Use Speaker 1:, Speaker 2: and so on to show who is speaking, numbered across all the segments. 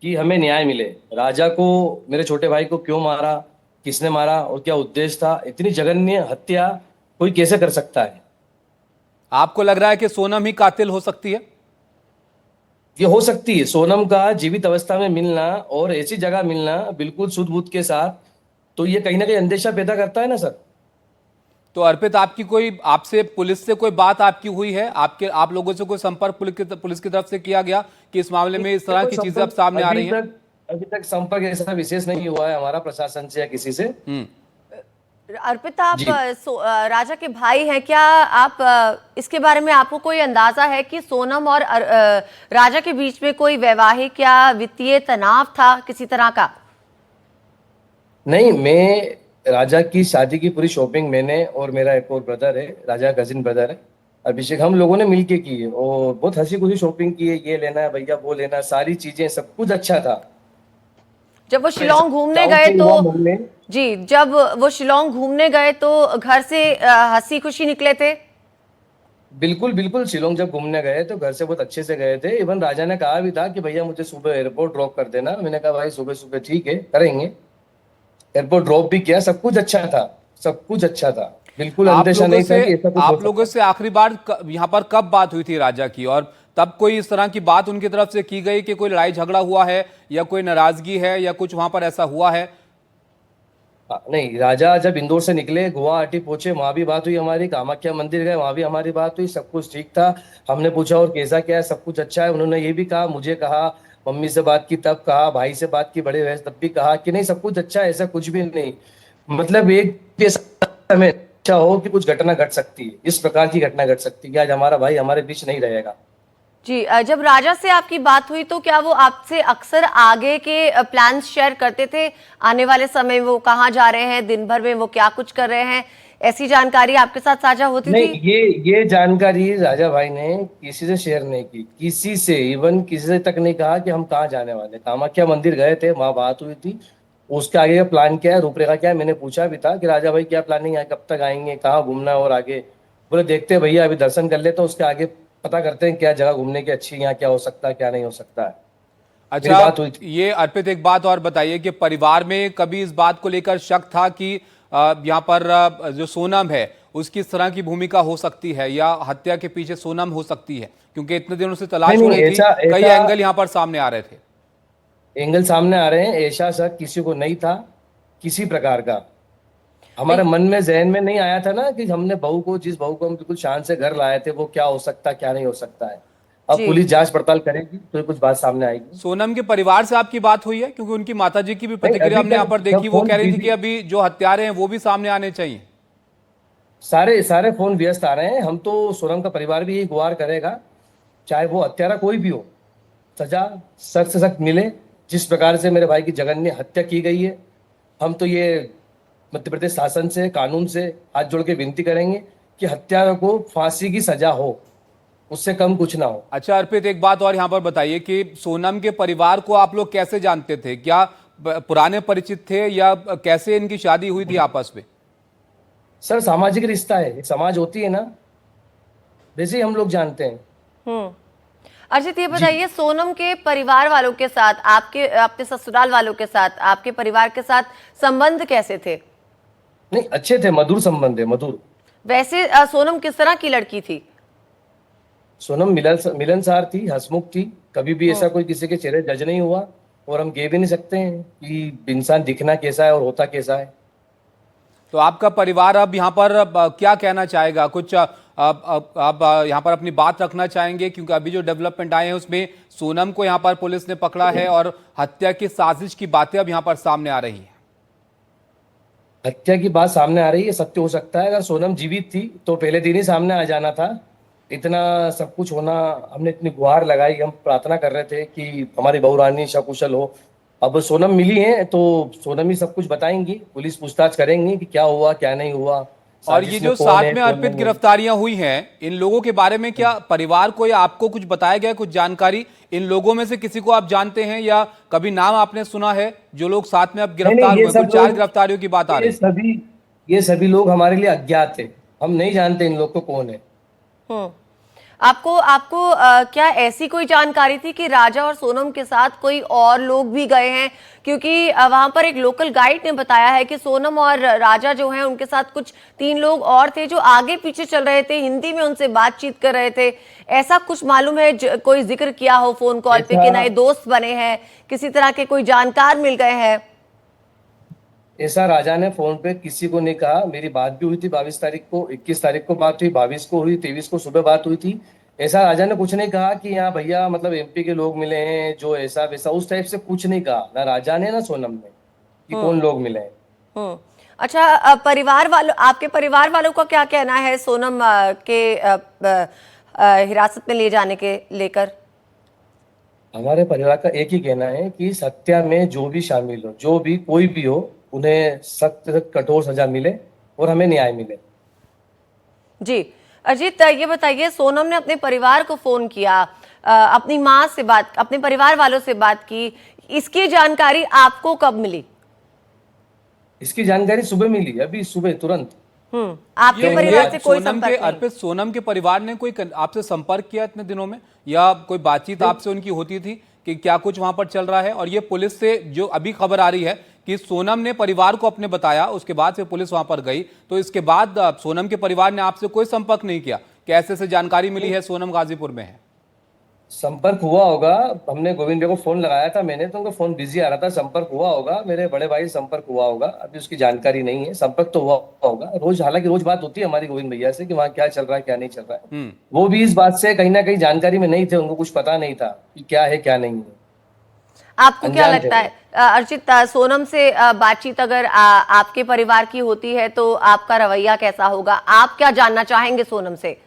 Speaker 1: कि हमें न्याय मिले। राजा को, मेरे छोटे भाई को क्यों मारा, किसने मारा और क्या उद्देश्य था, इतनी जघन्य हत्या कोई कैसे कर सकता है।
Speaker 2: आपको लग रहा है कि सोनम ही कातिल हो सकती है?
Speaker 1: ये हो सकती है, सोनम का जीवित अवस्था में मिलना और ऐसी जगह मिलना बिल्कुल शुद्ध बुद्ध के साथ, तो ये कहीं ना कहीं अंदेशा पैदा करता है ना सर।
Speaker 2: तो अर्पित, आपकी कोई आपसे पुलिस से कोई बात आपकी हुई है? आपके आप लोगों से कोई संपर्क पुलिस की तरफ से किया गया कि इस मामले में इस
Speaker 1: ये
Speaker 2: तरह
Speaker 1: कोई
Speaker 2: की चीजें अब सामने आ रही हैं?
Speaker 1: अभी तक संपर्क ऐसा विशेष नहीं हुआ है हमारा प्रशासन से या किसी से।
Speaker 2: हम्म।
Speaker 3: अर्पिता, आप
Speaker 1: जी
Speaker 3: राजा के भाई हैं क्या? आप इसके बारे में आपको कोई अंदाजा है कि सोनम और राजा के बीच में कोई वैवाहिक या वित्तीय तनाव था किसी तरह का?
Speaker 1: नहीं, मैं राजा की शादी की पूरी शॉपिंग मैंने और मेरा एक और ब्रदर है, राजा का कजिन ब्रदर है अभिषेक, हम लोगों ने मिलके की है और बहुत हंसी खुशी शॉपिंग की है। ये लेना है भैया, वो लेना है, सारी चीजें सब कुछ अच्छा था।
Speaker 3: जब वो
Speaker 1: ऐसा
Speaker 3: शिलोंग घूमने
Speaker 1: डाउट
Speaker 3: गए
Speaker 1: नहीं
Speaker 3: तो
Speaker 1: हुआ मन में।
Speaker 3: जी, जब वो शिलोंग घूमने गए तो घर से हंसी खुशी निकले थे?
Speaker 1: बिल्कुल बिल्कुल, शिलोंग जब घूमने गए तो घर से बहुत अच्छे से गए थे। इवन राजा ने कहा भी था कि भैया मुझे सुबह एयरपोर्ट ड्रॉप कर देना। मैंने कहा भाई सुबह सुबह ठीक है, करेंगे। एयरपोर्ट ड्रॉप भी किया, सब कुछ अच्छा था। सब कुछ अच्छा था, बिल्कुल अंदेशा नहीं था कि ऐसा कुछ हो
Speaker 2: आप लोगों
Speaker 1: सकता है।
Speaker 2: से आखिरी बार यहां पर कब बात हुई थी राजा की? और तब कोई इस तरह की बात उनकी तरफ से की गई कि कोई लड़ाई झगड़ा हुआ है या कोई नाराजगी है या कुछ वहां पर ऐसा हुआ है?
Speaker 1: नहीं, राजा जब इंदौर से निकले गुवाहाटी पहुंचे, वहां भी बात हुई हमारी। कामाख्या मंदिर गए, वहां भी हमारी बात हुई, सब कुछ ठीक था। हमने पूछा और कैसा क्या है, सब कुछ अच्छा है। उन्होंने ये भी कहा, मुझे कहा, मम्मी से बात की तब कहा, भाई से बात की बड़े भैंस तब भी कहा कि नहीं सब कुछ अच्छा है, ऐसा कुछ भी नहीं। मतलब एक भी ऐसा समय अच्छा हो कि कुछ घटना घट सकती है, इस प्रकार की घटना घट सकती है कि आज हमारा भाई हमारे बीच नहीं रहेगा।
Speaker 3: जी, जब राजा से आपकी बात हुई तो क्या वो आपसे अक्सर आगे के प्लान्स शेयर करते थे? आने वाले समय में वो कहाँ जा रहे हैं, दिन भर में वो क्या कुछ कर रहे हैं, ऐसी जानकारी आपके साथ साझा होती
Speaker 1: नहीं,
Speaker 3: थी?
Speaker 1: ये जानकारी राजा भाई ने किसी से शेयर नहीं की, किसी से, इवन किसी से तक नहीं कहा कि हम कहाँ जाने वाले। कामाख्या मंदिर गए थे, वहां बात हुई थी। उसके आगे का प्लान क्या है, रूपरेखा क्या है, मैंने पूछा भी था कि राजा भाई क्या प्लानिंग है, कब तक आएंगे, कहाँ घूमना है और आगे। बोले देखते हैं भैया, अभी दर्शन कर लेते हैं, उसके आगे पता करते हैं क्या जगह घूमने की अच्छी है, यहाँ क्या हो सकता है क्या नहीं हो सकता है। मेरी
Speaker 2: अच्छा,
Speaker 1: बात हुई थी।
Speaker 2: ये अर्पित एक बात और बताइए कि परिवार में कभी इस बात को लेकर शक था कि यहाँ पर जो सोनम है उसकी इस तरह की भूमिका हो सकती है या हत्या के पीछे सोनम हो सकती है? क्योंकि इतने दिनों से
Speaker 1: नहीं
Speaker 2: तलाश हो
Speaker 1: नहीं,
Speaker 2: रही थी,
Speaker 1: ऐसा
Speaker 2: कई
Speaker 1: ऐसा
Speaker 2: एंगल यहाँ पर सामने आ रहे थे।
Speaker 1: एंगल सामने आ रहे हैं, ऐसा शक किसी को नहीं था किसी प्रकार का। हमारे मन में जहन में नहीं आया था ना कि हमने बहू को, जिस बहू को हम बिल्कुल शान से घर लाए थे, वो क्या हो सकता है क्या नहीं हो सकता है। अब
Speaker 3: जी,
Speaker 1: पुलिस जांच पड़ताल करेगी तो कुछ बात सामने आएगी।
Speaker 2: सोनम के परिवार से आपकी बात हुई है? क्योंकि उनकी माताजी की भी
Speaker 1: नहीं,
Speaker 2: प्रतिक्रिया
Speaker 1: अभी
Speaker 2: हमने यहाँ
Speaker 1: तक
Speaker 2: पर देखी,
Speaker 1: जब
Speaker 2: वो
Speaker 1: फोन
Speaker 2: कह रही थी कि
Speaker 1: बिजी,
Speaker 2: अभी जो हत्यारे हैं वो भी सामने आने चाहिए।
Speaker 1: सारे सारे फोन व्यस्त आ रहे हैं। हम तो, सोनम का परिवार भी यही गुहार करेगा, चाहे वो हत्यारा कोई भी हो, सजा सख्त से सख्त मिले। जिस प्रकार से मेरे भाई की जघन्य हत्या की गई है, हम तो ये मध्य प्रदेश शासन से, कानून से हाथ जोड़ के विनती करेंगे कि हत्यारों को फांसी की सजा हो, उससे कम कुछ ना हो।
Speaker 2: अच्छा अर्पित, एक बात और यहाँ पर बताइए कि सोनम के परिवार को आप लोग कैसे जानते थे? क्या पुराने परिचित थे या कैसे इनकी शादी हुई थी आपस में?
Speaker 1: सर, सामाजिक रिश्ता है, एक समाज होती है ना, वैसे ही हम लोग जानते हैं।
Speaker 3: हम्म। अर्जित, ये
Speaker 1: जी।
Speaker 3: बताइए, सोनम के परिवार वालों के साथ, आपके अपने ससुराल वालों के साथ, आपके परिवार के साथ संबंध कैसे थे?
Speaker 1: नहीं, अच्छे थे, मधुर संबंध है, मधुर।
Speaker 3: वैसे सोनम किस तरह की लड़की थी?
Speaker 1: सोनम मिलनसार थी, हंसमुख थी। कभी भी
Speaker 3: हम्म।
Speaker 1: ऐसा कोई किसी के चेहरे जज नहीं हुआ। और हम कह भी नहीं सकते हैं कि इंसान दिखना कैसा है और होता कैसा है।
Speaker 2: तो आपका परिवार अब यहाँ पर क्या कहना चाहेगा? कुछ आप यहाँ पर अपनी बात रखना चाहेंगे? क्योंकि अभी जो डेवलपमेंट आए हैं उसमें सोनम को यहाँ पर पुलिस ने पकड़ा है और हत्या की साजिश की बातें अब यहाँ पर सामने आ रही हैं।
Speaker 1: हत्या की बात सामने आ रही है, सत्य हो सकता है। अगर सोनम जीवित थी तो पहले दिन ही सामने आ जाना था। इतना सब कुछ होना, हमने इतनी गुहार लगाई, हम प्रार्थना कर रहे थे कि हमारी बहू रानी सकुशल हो। अब सोनम मिली है तो सोनम ही सब कुछ बताएंगी, पुलिस पूछताछ करेंगी कि क्या हुआ क्या नहीं हुआ,
Speaker 2: और ये
Speaker 1: साजिश में
Speaker 2: जो
Speaker 1: कौन
Speaker 2: साथ
Speaker 1: है
Speaker 2: में
Speaker 1: कौन
Speaker 2: अर्पित
Speaker 1: नहीं है।
Speaker 2: गिरफ्तारियां हुई हैं, इन लोगों के बारे में क्या परिवार को या आपको कुछ बताया गया है, कुछ जानकारी? इन लोगों में से किसी को आप जानते हैं या कभी नाम आपने सुना है जो लोग साथ में अब
Speaker 1: नहीं
Speaker 2: गिरफ्तार
Speaker 1: नहीं,
Speaker 2: हुए हैं? कुछ 4 गिरफ्तारियों की बात आ
Speaker 1: ये
Speaker 2: रही है।
Speaker 1: सभी ये सभी लोग हमारे लिए अज्ञात है। हम नहीं जानते इन लोग को कौन है।
Speaker 3: हम्म। आपको आपको क्या ऐसी कोई जानकारी थी कि राजा और सोनम के साथ कोई और लोग भी गए हैं? क्योंकि वहां पर एक लोकल गाइड ने बताया है कि सोनम और राजा जो हैं उनके साथ कुछ 3 लोग और थे जो आगे पीछे चल रहे थे, हिंदी में उनसे बातचीत कर रहे थे। ऐसा कुछ मालूम है? कोई जिक्र किया हो फोन कॉल पे कि
Speaker 1: ऐसा
Speaker 3: नए दोस्त बने हैं, किसी तरह के कोई जानकार मिल गए हैं?
Speaker 1: ऐसा राजा ने फोन पे किसी को नहीं कहा। मेरी बात भी हुई थी 22 तारीख को, 21 तारीख को बात हुई, 22 को हुई, 23 को सुबह बात हुई थी। ऐसा राजा ने कुछ नहीं कहा कि यहाँ भैया मतलब एमपी के लोग मिले हैं जो ऐसा वैसा, उस टाइप से कुछ नहीं कहा ना राजा ने ना सोनम ने कि कौन लोग मिले हैं।
Speaker 3: हम्म। अच्छा, परिवार वालों, आपके परिवार वालों का क्या कहना है सोनम के हिरासत में ले जाने के लेकर?
Speaker 1: हमारे परिवार का एक ही कहना है कि हत्या में जो भी शामिल हो, जो भी कोई भी हो, उन्हें सख्त से कठोर सजा मिले और हमें न्याय मिले।
Speaker 3: जी अजीत, ये बताइए, सोनम ने अपने परिवार को फोन किया, अपनी माँ से बात, अपने परिवार वालों से बात की, इसकी जानकारी आपको कब मिली?
Speaker 1: इसकी जानकारी सुबह मिली, अभी सुबह तुरंत।
Speaker 3: आपके परिवार से कोई
Speaker 2: सोनम के
Speaker 3: संपर्क नहीं?
Speaker 2: अर्पित, सोनम के परिवार ने कोई आपसे संपर्क किया इतने दिनों में, या कोई बातचीत आपसे उनकी होती थी कि क्या कुछ वहां पर चल रहा है? और ये पुलिस से जो अभी खबर आ रही है कि सोनम ने परिवार को अपने बताया, उसके बाद से पुलिस वहां पर गई, तो इसके बाद सोनम के परिवार ने आपसे कोई संपर्क नहीं किया? कैसे से जानकारी मिली है सोनम गाजीपुर में है?
Speaker 1: संपर्क हुआ होगा, हमने गोविंद भैया को फोन लगाया था मैंने, तो उनका फोन बिजी आ रहा था। संपर्क हुआ होगा, मेरे बड़े भाई से संपर्क हुआ होगा, अभी उसकी जानकारी नहीं है। संपर्क तो हुआ होगा रोज, हालांकि रोज बात होती है हमारी गोविंद भैया से कि वहाँ क्या चल रहा है क्या नहीं चल रहा है। वो भी इस बात से कहीं ना कहीं जानकारी में नहीं थे, उनको कुछ पता नहीं था कि क्या है क्या नहीं है।
Speaker 3: आपको क्या
Speaker 1: अनजान थे
Speaker 3: लगता
Speaker 1: वो।
Speaker 3: है अर्चित, सोनम से बातचीत अगर आपके परिवार की होती है तो आपका रवैया कैसा होगा? आप क्या जानना चाहेंगे सोनम से?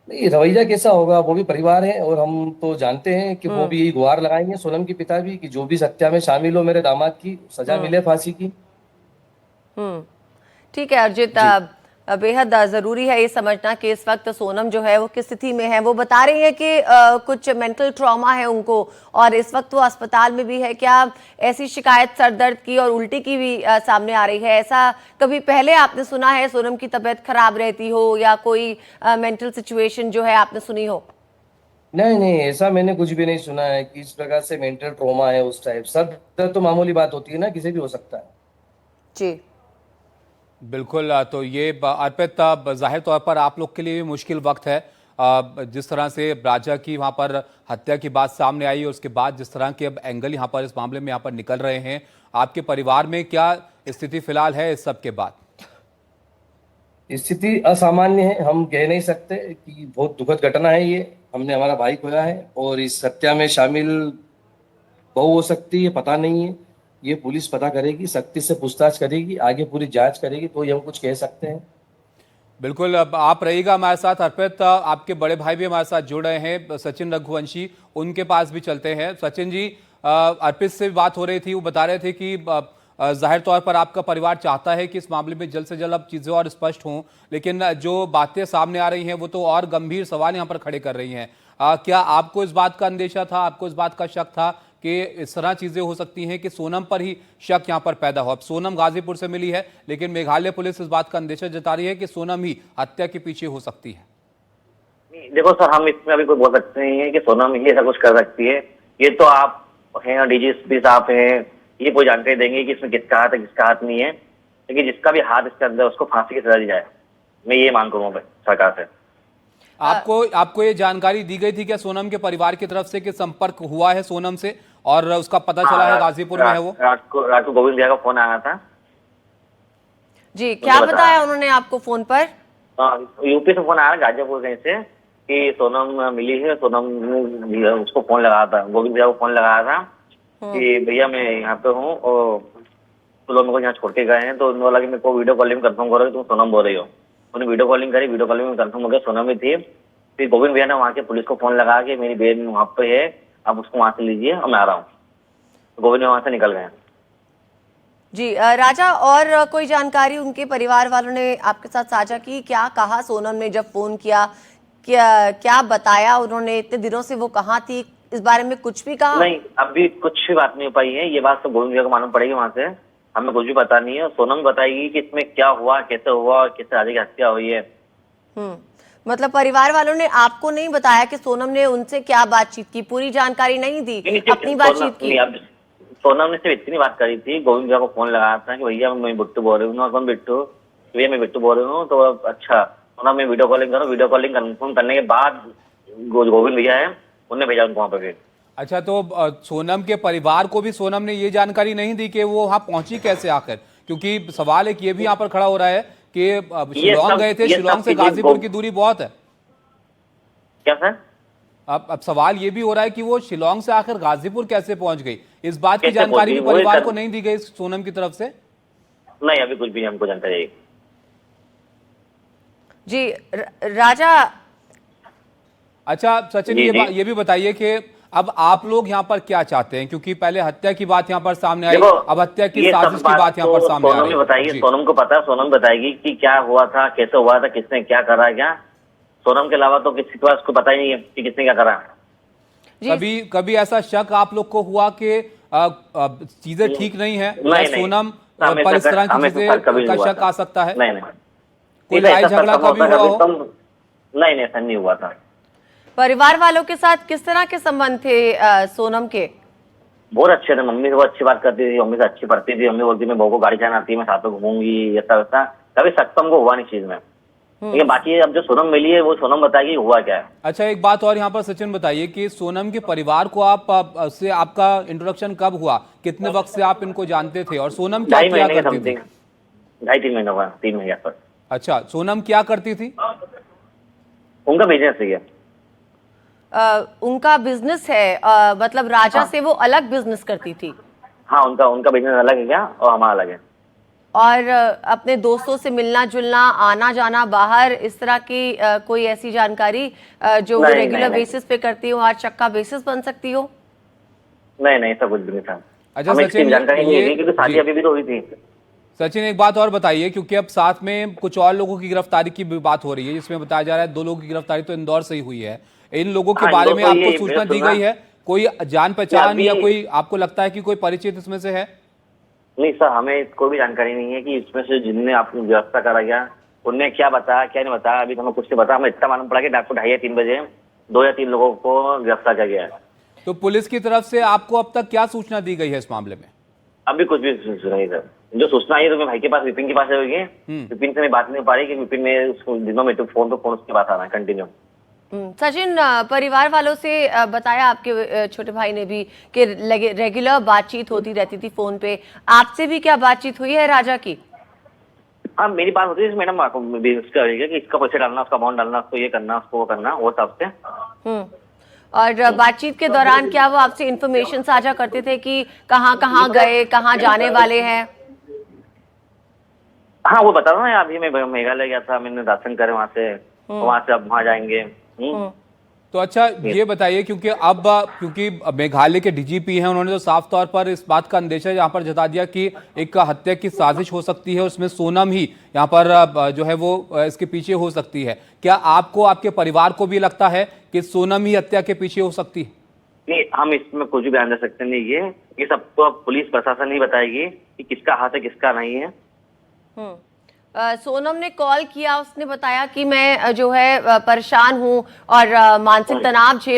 Speaker 1: नहीं, रवैया कैसा होगा, वो भी परिवार है और हम तो जानते हैं कि वो भी यही गुहार लगाएंगे, सोनम के पिता भी, कि जो भी हत्या में शामिल हो मेरे दामाद की सजा मिले फांसी की।
Speaker 3: हम्म। ठीक है अर्जित,
Speaker 1: जी।
Speaker 3: बेहद जरूरी है ये समझना कि इस वक्त सोनम जो है वो किस स्थिति में है। वो बता रही है कि कुछ मेंटल ट्रॉमा है उनको और इस वक्त वो अस्पताल में भी है। क्या ऐसी शिकायत सर दर्द की और उल्टी की भी सामने आ रही है? ऐसा कभी पहले आपने सुना है सोनम की तबीयत खराब रहती हो या कोई मेंटल सिचुएशन जो है आपने सुनी हो?
Speaker 1: नहीं नहीं, ऐसा मैंने कुछ भी नहीं सुना है कि इस प्रकार से मेंटल ट्रॉमा है उस टाइप। सर दर्द तो मामूली बात होती है ना, किसी भी हो सकता है।
Speaker 3: जी
Speaker 2: बिल्कुल, तो ये अर्पित, जाहिर तौर पर आप लोग के लिए भी मुश्किल वक्त है। जिस तरह से राजा की वहां पर हत्या की बात सामने आई और उसके बाद जिस तरह के अब एंगल यहाँ पर इस मामले में यहाँ पर निकल रहे हैं, आपके परिवार में क्या स्थिति फिलहाल है इस सब के बाद?
Speaker 1: स्थिति असामान्य है, हम कह नहीं सकते कि बहुत दुखद घटना है ये। हमने हमारा भाई खोया है और इस हत्या में शामिल बहू हो सकती है, पता नहीं है। ये पुलिस पता करेगी, सख्ती से पूछताछ करेगी, आगे पूरी जांच करेगी, तो ये हम कुछ कह सकते हैं।
Speaker 2: बिल्कुल, अब आप रहिएगा हमारे साथ अर्पित। आपके बड़े भाई भी हमारे साथ जुड़ रहे हैं, सचिन रघुवंशी, उनके पास भी चलते हैं। सचिन जी, अर्पित से बात हो रही थी, वो बता रहे थे कि जाहिर तौर पर आपका परिवार चाहता है कि इस मामले में जल्द से जल्द अब चीज़ें और स्पष्ट हों, लेकिन जो बातें सामने आ रही हैं वो तो और गंभीर सवाल यहाँ पर खड़े कर रही हैं। क्या आपको इस बात का अंदेशा था, आपको इस बात का शक था कि इस तरह चीजें हो सकती हैं कि सोनम पर ही शक यहां पर पैदा हो? अब सोनम गाजीपुर से मिली है, लेकिन मेघालय पुलिस इस बात का अंदेशा जता रही है कि सोनम ही हत्या के पीछे हो सकती है।
Speaker 4: देखो सर, हम इसमें अभी कोई बोल सकते नहीं है कि सोनम ही ऐसा कुछ कर सकती है। ये तो आप हैं, डीजीपी साहब हैं, ये कोई जानकारी देंगे कि इसमें किसका हाथ है किसका हाथ नहीं है। लेकिन जिसका भी हाथ इसके अंदर उसको फांसी की सजा दी जाए, मैं ये मांग करूंगा सरकार से।
Speaker 2: आपको ये जानकारी दी गई थी क्या सोनम के परिवार की तरफ से कि संपर्क हुआ है सोनम से और उसका पता चला है गाजीपुर में है वो?
Speaker 4: रात को गोविंद भैया का फोन आया था।
Speaker 3: जी, क्या बताया उन्होंने आपको फोन पर?
Speaker 4: यूपी से फोन आया गाजीपुर कहीं से कि सोनम मिली है। सोनम उसको फोन लगाया था, गोविंद भैया को फोन लगाया था कि भैया मैं यहाँ पे हूँ और तो लोग मेरे को यहाँ छोड़ के गए हैं। तो उन्होंने बोला कि मेरे को वीडियो कॉलिंग कंफर्म करो कि तुम सोनम बोल रही हो। उन्होंने वीडियो कॉलिंग करी, वीडियो कॉलिंग में कंफर्म हो गया सोनम ही थी। फिर गोविंद भैया ने वहाँ के पुलिस को फोन लगा कि मेरी बहन वहाँ पे है, आप उसको वहाँ से लीजिए और मैं आ रहा हूँ। तो गोविंद वहाँ से निकल गए।
Speaker 3: जी राजा, और कोई जानकारी उनके परिवार वालों ने आपके साथ साझा की? क्या कहा सोनम ने जब फोन किया? क्या बताया उन्होंने? इतने दिनों से वो कहाँ थी, इस बारे में कुछ भी कहा?
Speaker 4: नहीं, अभी कुछ भी बात नहीं हो पाई है। ये बात तो गोविंद भैया को मालूम पड़ेगी वहाँ से, हमें कुछ भी पता नहीं है। सोनम बताएगी कि इसमें क्या हुआ, कैसे हुआ और कैसे राजा की हत्या हुई है।
Speaker 3: मतलब परिवार वालों ने आपको नहीं बताया कि सोनम ने उनसे क्या बातचीत की, पूरी जानकारी नहीं दी, अपनी बातचीत की?
Speaker 4: अब सोनम ने सिर्फ इतनी बात करी थी, गोविंद भैया को फोन लगाया था कि भैया मैं बिट्टू बोल रही हूँ। कौन बिट्टू? भैया मैं बिट्टू बोल रही हूँ। तो अच्छा सोनम, मैं वीडियो कॉलिंग करूँ। वीडियो कॉलिंग कंफर्म करने के बाद गोविंद भैया है, उन्होंने भेजा उनको वहाँ पे फिर।
Speaker 2: अच्छा, तो सोनम के परिवार को भी सोनम ने ये जानकारी नहीं दी कि वो वहां पहुंची कैसे आकर? क्योंकि सवाल एक ये भी यहाँ पर खड़ा हो रहा है कि शिलोंग गए थे, शिलोंग से गाजीपुर की दूरी बहुत है।
Speaker 4: क्या सर?
Speaker 2: अब सवाल ये भी हो रहा है कि वो शिलोंग से आकर गाजीपुर कैसे पहुंच गई, इस बात की
Speaker 4: कैसे
Speaker 2: जानकारी भी
Speaker 4: पहुंची? वही
Speaker 2: परिवार
Speaker 4: सर-
Speaker 2: को नहीं दी गई सोनम की तरफ से।
Speaker 4: नहीं, अभी कुछ भी हमको जानकारी है।
Speaker 3: जी राजा।
Speaker 2: अच्छा सचिन,
Speaker 4: जी,
Speaker 2: ये भी बताइए कि अब आप लोग यहाँ पर क्या चाहते हैं, क्योंकि पहले हत्या की बात यहाँ पर सामने आई,
Speaker 4: देखो,
Speaker 2: अब हत्या की
Speaker 4: ये सब
Speaker 2: साजिश की
Speaker 4: बात
Speaker 2: बात यहाँ पर
Speaker 4: तो
Speaker 2: सामने आ
Speaker 4: सोनम
Speaker 2: रही
Speaker 4: ने
Speaker 2: है।
Speaker 4: बताएगी,
Speaker 2: जी।
Speaker 4: सोनम को पता है, सोनम बताएगी कि क्या हुआ था, कैसे हुआ था, किसने क्या करा। क्या सोनम के अलावा तो किसी के पास को पता ही नहीं है कि किसने क्या करा।
Speaker 3: जी
Speaker 2: कभी ऐसा शक आप लोग को हुआ कि चीजें ठीक नहीं है, या
Speaker 4: नहीं,
Speaker 2: सोनम
Speaker 4: हमेशा
Speaker 2: पर इस तरह की
Speaker 4: हमेशा
Speaker 2: चीजें
Speaker 4: कभी नहीं
Speaker 2: का
Speaker 4: हुआ
Speaker 2: शक
Speaker 4: था।
Speaker 2: आ सकता है?
Speaker 4: नहीं,
Speaker 2: कोई
Speaker 4: ऐसा
Speaker 2: लड़ाई
Speaker 4: सर
Speaker 2: झगड़ा
Speaker 4: कब
Speaker 2: कभी
Speaker 4: होता है,
Speaker 2: हुआ हो?
Speaker 4: नहीं, ऐसा नहीं हुआ था।
Speaker 3: परिवार वालों के साथ किस तरह के संबंध थे सोनम के?
Speaker 4: बहुत अच्छे थे। मम्मी से बहुत अच्छी बात करती थी, मम्मी से अच्छी पढ़ती थी। मम्मी बोलती मैं बहू को गाड़ी चलाना आती है, मैं साथ में घूमूंगी, ऐसा वैसा। कभी शक तो हमको हुआ नहीं चीज में। लेकिन बाकी अब जो सोनम मिली है, वो सोनम बताएगी हुआ क्या है।
Speaker 2: अच्छा, एक बात और यहाँ पर सचिन बताइए कि सोनम के परिवार को से आपका इंट्रोडक्शन कब हुआ, कितने वक्त से आप इनको जानते थे, और सोनम क्या
Speaker 4: 2.5
Speaker 2: किया
Speaker 4: महीने के
Speaker 2: करती थी?
Speaker 4: समथिंग, 2.5-3 महीने हुआ, 3 महीने पर।
Speaker 2: अच्छा, सोनम क्या करती थी?
Speaker 4: उनका बिजनेस है।
Speaker 3: उनका बिजनेस है, मतलब राजा से वो अलग बिजनेस करती थी?
Speaker 4: हाँ, उनका बिजनेस अलग है क्या, और हमारा अलग है।
Speaker 3: और अपने दोस्तों से मिलना जुलना, आना जाना बाहर, इस तरह की कोई ऐसी जानकारी जो वो
Speaker 4: नहीं,
Speaker 3: रेगुलर
Speaker 4: नहीं।
Speaker 3: बेसिस पे करती हो, आज चक्का बेसिस बन सकती हो?
Speaker 4: नहीं, ऐसा कुछ भी नहीं था।
Speaker 2: अच्छा
Speaker 4: हमें इसकी
Speaker 2: सचिन,
Speaker 4: जानकारी नहीं है, क्योंकि शादी
Speaker 2: जी।
Speaker 4: अभी भी तो हुई थी।
Speaker 2: सचिन, एक बात और बताइए, क्योंकि अब साथ में कुछ और लोगों की गिरफ्तारी की भी बात हो रही है, जिसमें बताया जा रहा है 2 लोगों की गिरफ्तारी तो इंदौर से ही हुई है। इन लोगों के
Speaker 4: हाँ,
Speaker 2: बारे
Speaker 4: इंदौर
Speaker 2: में
Speaker 4: तो
Speaker 2: आपको
Speaker 4: ये
Speaker 2: सूचना दी
Speaker 4: सुना।
Speaker 2: गई है? कोई जान पहचान
Speaker 4: अभी-
Speaker 2: या कोई आपको लगता है कि कोई परिचित इसमें से है?
Speaker 4: नहीं सर, हमें कोई भी जानकारी नहीं है कि इसमें से जिनने आपको गिरफ्तार करा गया, उनने क्या बताया क्या नहीं बताया। अभी तो हमें कुछ नहीं पता। हमें इतना मालूम पड़ा कि रात को 2:30 या 3 बजे 2 या 3 लोगों को गिरफ्तार किया गया है।
Speaker 2: तो पुलिस की तरफ से आपको अब तक क्या सूचना दी गई है इस मामले में?
Speaker 4: अभी कुछ भी सूचना नहीं सर। जो सूचना आई है तो मेरे भाई के पास, विपिन के पास है। विपिन से मैं बात नहीं हो पा रही कि विपिन में उसको दिनों में तो फोन उसकी बात आ रहा है कंटिन्यू।
Speaker 3: सचिन, परिवार वालों से बताया आपके छोटे भाई ने भी कि रेगुलर बातचीत होती रहती थी फोन पे, आपसे भी क्या बातचीत हुई है राजा की?
Speaker 4: हाँ, मेरी बात होती है मैडम, आपको कि इसका पैसे डालना, उसका अमाउंट डालना, उसको ये करना, उसको वो करना, वो सब से।
Speaker 3: और बातचीत के दौरान क्या वो आपसे इंफॉर्मेशन साझा करते थे कि कहाँ कहाँ गए, कहाँ जाने वाले हैं?
Speaker 4: हाँ, वो बता रहा हूँ, अभी मैं मेघालय गया था, मैंने दर्शन करे वहां से अब वहां जाएंगे।
Speaker 2: तो अच्छा, ये बताइए, क्योंकि मेघालय के डीजीपी हैं, उन्होंने तो साफ तौर पर इस बात का अंदेशा यहाँ पर जता दिया कि एक हत्या की साजिश हो सकती है, उसमें सोनम ही यहाँ पर जो है वो इसके पीछे हो सकती है। क्या आपको, आपके परिवार को भी लगता है कि सोनम ही हत्या के पीछे हो सकती है?
Speaker 4: नहीं, हम इसमें कुछ भी बयान दे सकते नहीं। ये सबको अब पुलिस प्रशासन ही बताएगी कि किसका हाथ है किसका नहीं है।
Speaker 3: सोनम ने कॉल किया, उसने बताया कि मैं जो है परेशान हूं और मानसिक तनाव झेल